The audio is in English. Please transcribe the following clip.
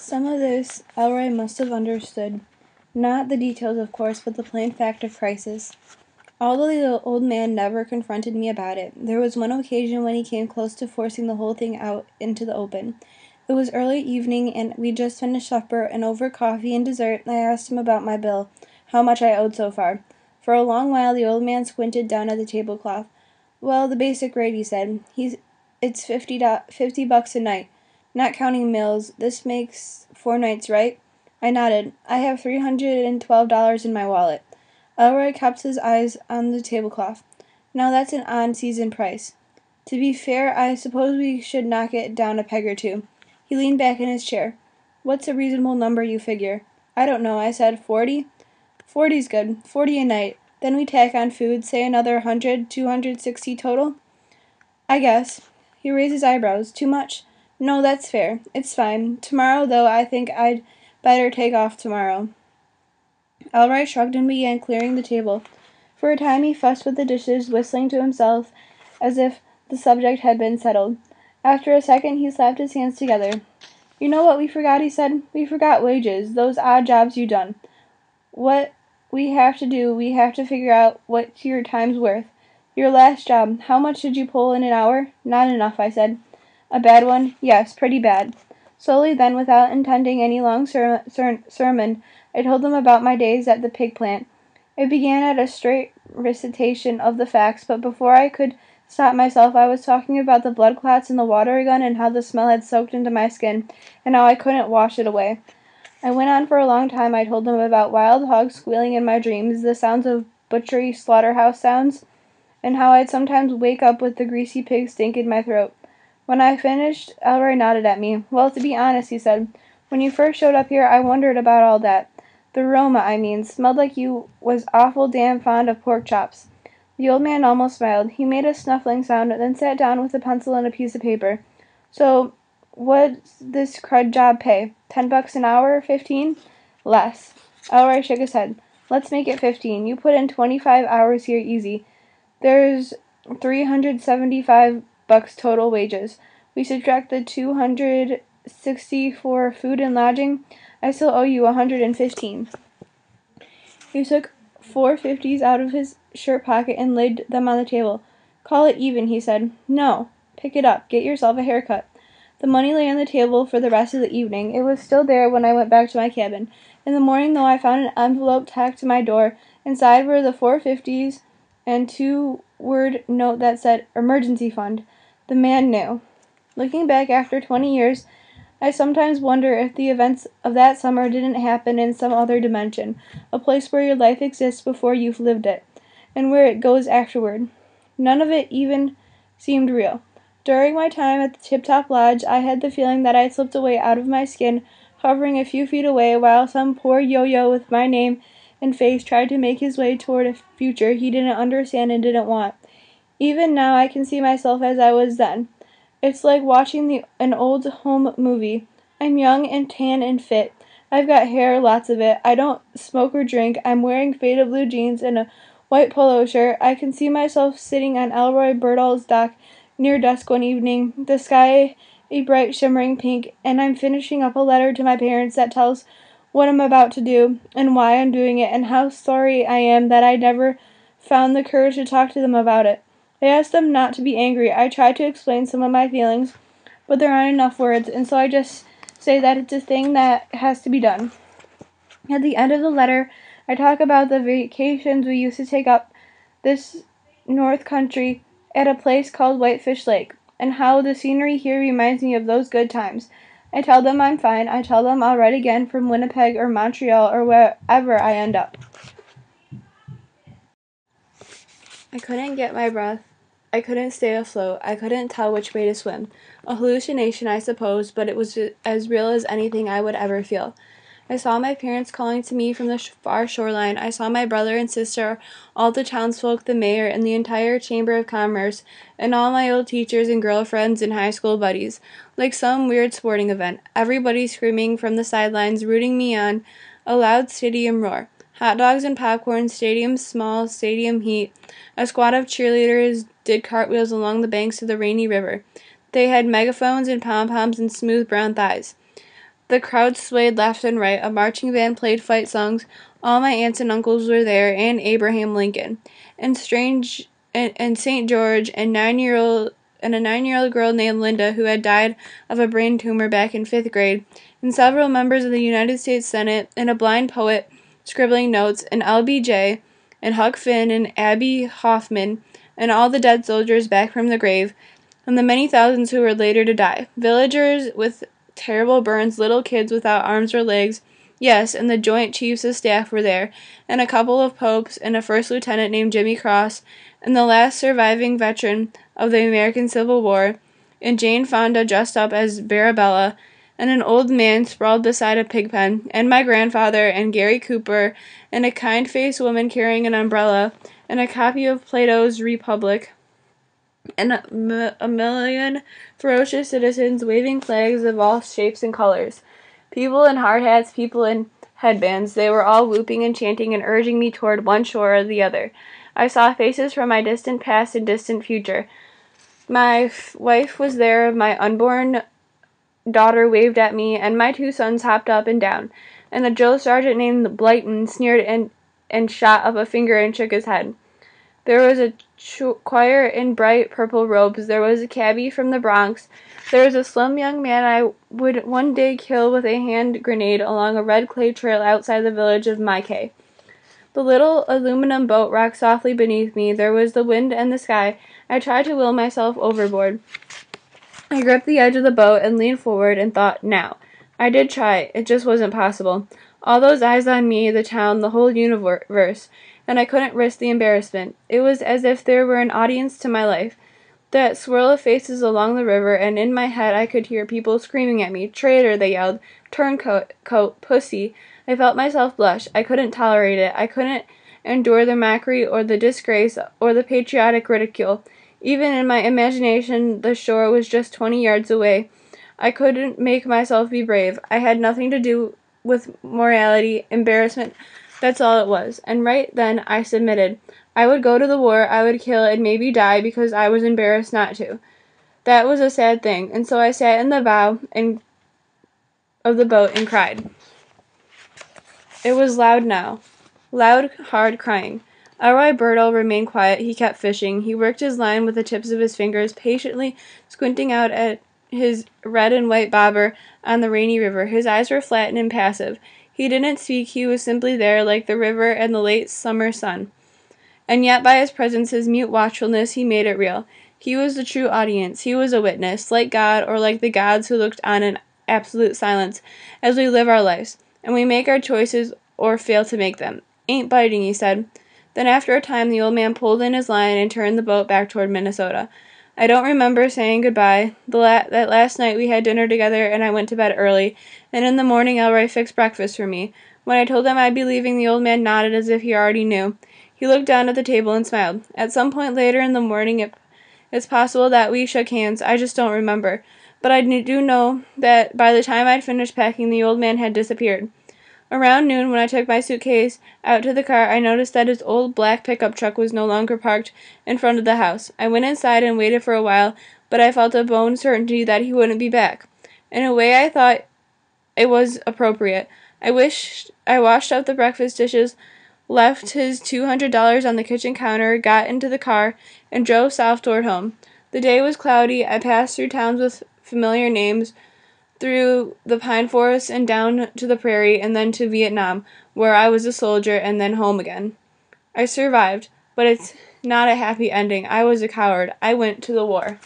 Some of this Elroy must have understood. Not the details, of course, but the plain fact of crisis. Although the old man never confronted me about it, there was one occasion when he came close to forcing the whole thing out into the open. It was early evening, and we'd just finished supper, and over coffee and dessert I asked him about my bill, how much I owed so far. For a long while the old man squinted down at the tablecloth. "Well, the basic rate," he said. "It's $50 a night. Not counting meals. This makes 4 nights, right?" I nodded. "I have $312 in my wallet." Elroy kept his eyes on the tablecloth. "Now that's an on-season price. To be fair, I suppose we should knock it down a peg or two." He leaned back in his chair. "What's a reasonable number you figure?" "I don't know," I said. 40? 40's good. 40 a night. Then we tack on food, say another 100, 260 total? "I guess." He raised his eyebrows. "Too much?" "No, that's fair. It's fine. Tomorrow, though, I think I'd better take off tomorrow." Elroy shrugged and began clearing the table. For a time he fussed with the dishes, whistling to himself as if the subject had been settled. After a second he slapped his hands together. "You know what we forgot," he said. "We forgot wages, those odd jobs you done. What we have to do, we have to figure out what your time's worth. Your last job, how much did you pull in an hour?" "Not enough," I said. "A bad one?" "Yes, pretty bad." Slowly then, without intending any long sermon, I told them about my days at the pig plant. It began at a straight recitation of the facts, but before I could stop myself I was talking about the blood clots in the water gun and how the smell had soaked into my skin, and how I couldn't wash it away. I went on for a long time. I told them about wild hogs squealing in my dreams, the sounds of butchery slaughterhouse sounds, and how I'd sometimes wake up with the greasy pig stink in my throat. When I finished, Elroy nodded at me. "Well, to be honest," he said, "when you first showed up here I wondered about all that. The Roma, I mean, smelled like you was awful damn fond of pork chops." The old man almost smiled. He made a snuffling sound, then sat down with a pencil and a piece of paper. "So, what's this crud job pay? $10 an hour? 15? "Less." Elroy shook his head. "Let's make it 15. You put in 25 hours here easy. There's $375 total wages. We subtract the 260 for food and lodging. I still owe you 115. He took 4 50s out of his shirt pocket and laid them on the table. "Call it even," he said. "No. Pick it up. Get yourself a haircut." The money lay on the table for the rest of the evening. It was still there when I went back to my cabin. In the morning, though, I found an envelope tacked to my door. Inside were the 4 50s and 2-word note that said, "Emergency Fund." The man knew. Looking back after 20 years, I sometimes wonder if the events of that summer didn't happen in some other dimension, a place where your life exists before you've lived it, and where it goes afterward. None of it even seemed real. During my time at the Tip Top Lodge, I had the feeling that I'd slipped away out of my skin, hovering a few feet away, while some poor yo-yo with my name and face tried to make his way toward a future he didn't understand and didn't want. Even now I can see myself as I was then. It's like watching an old home movie. I'm young and tan and fit. I've got hair, lots of it. I don't smoke or drink. I'm wearing faded blue jeans and a white polo shirt. I can see myself sitting on Elroy Birdall's dock near dusk one evening, the sky a bright shimmering pink, and I'm finishing up a letter to my parents that tells what I'm about to do, and why I'm doing it, and how sorry I am that I never found the courage to talk to them about it. I asked them not to be angry. I tried to explain some of my feelings, but there aren't enough words, and so I just say that it's a thing that has to be done. At the end of the letter, I talk about the vacations we used to take up this north country at a place called Whitefish Lake, and how the scenery here reminds me of those good times. I tell them I'm fine. I tell them I'll write again from Winnipeg or Montreal or wherever I end up. I couldn't get my breath. I couldn't stay afloat. I couldn't tell which way to swim. A hallucination, I suppose, but it was as real as anything I would ever feel. I saw my parents calling to me from the far shoreline. I saw my brother and sister, all the townsfolk, the mayor, and the entire Chamber of Commerce, and all my old teachers and girlfriends and high school buddies. Like some weird sporting event. Everybody screaming from the sidelines, rooting me on. A loud stadium roar. Hot dogs and popcorn, stadium small, stadium heat. A squad of cheerleaders did cartwheels along the banks of the rainy river. They had megaphones and pom-poms and smooth brown thighs. The crowd swayed left and right. A marching band played fight songs. All my aunts and uncles were there, and Abraham Lincoln, and St. George, and a 9-year-old girl named Linda who had died of a brain tumor back in 5th grade, and several members of the United States Senate, and a blind poet scribbling notes, and LBJ, and Huck Finn, and Abby Hoffman, and all the dead soldiers back from the grave, and the many thousands who were later to die. Villagers with terrible burns, little kids without arms or legs, yes, and the Joint Chiefs of Staff were there, and a couple of popes, and a first lieutenant named Jimmy Cross, and the last surviving veteran of the American Civil War, and Jane Fonda dressed up as Barabella, and an old man sprawled beside a pig pen, and my grandfather, and Gary Cooper, and a kind-faced woman carrying an umbrella, and a copy of Plato's Republic, and a million ferocious citizens waving flags of all shapes and colors. People in hard hats, people in headbands. They were all whooping and chanting and urging me toward one shore or the other. I saw faces from my distant past and distant future. My wife was there, my unborn daughter waved at me, and my 2 sons hopped up and down, and a drill sergeant named Blyton sneered and shot up a finger and shook his head. There was a choir in bright purple robes. There was a cabbie from the Bronx. There was a slim young man I would one day kill with a hand grenade along a red clay trail outside the village of Myke. The little aluminum boat rocked softly beneath me. There was the wind and the sky. I tried to will myself overboard. I gripped the edge of the boat and leaned forward and thought, now. I did try. It just wasn't possible. All those eyes on me, the town, the whole universe, and I couldn't risk the embarrassment. It was as if there were an audience to my life. That swirl of faces along the river, and in my head I could hear people screaming at me. Traitor, they yelled. Turncoat, pussy. I felt myself blush. I couldn't tolerate it. I couldn't endure the mockery or the disgrace or the patriotic ridicule. Even in my imagination, the shore was just 20 yards away. I couldn't make myself be brave. I had nothing to do with morality, embarrassment. That's all it was. And right then I submitted. I would go to the war, I would kill and maybe die because I was embarrassed not to. That was a sad thing, and so I sat in the bow of the boat and cried. It was loud now. Loud, hard crying. Elroy Birtle remained quiet. He kept fishing. He worked his line with the tips of his fingers, patiently squinting out at his red and white bobber on the rainy river. His eyes were flat and impassive. He didn't speak. He was simply there, like the river and the late summer sun. And yet by his presence, his mute watchfulness, he made it real. He was the true audience. He was a witness, like God, or like the gods who looked on in absolute silence as we live our lives, and we make our choices or fail to make them. Ain't biting, he said. Then after a time the old man pulled in his line and turned the boat back toward Minnesota. I don't remember saying goodbye. That last night we had dinner together and I went to bed early, and in the morning Elroy fixed breakfast for me. When I told him I'd be leaving, the old man nodded as if he already knew. He looked down at the table and smiled. At some point later in the morning it's possible that we shook hands. I just don't remember. But I do know that by the time I'd finished packing, the old man had disappeared. Around noon, when I took my suitcase out to the car, I noticed that his old black pickup truck was no longer parked in front of the house. I went inside and waited for a while, but I felt a bone certainty that he wouldn't be back. In a way, I thought it was appropriate. I washed up the breakfast dishes, left his $200 on the kitchen counter, got into the car, and drove south toward home. The day was cloudy. I passed through towns with familiar names, through the pine forests and down to the prairie, and then to Vietnam, where I was a soldier, and then home again. I survived, but it's not a happy ending. I was a coward. I went to the war.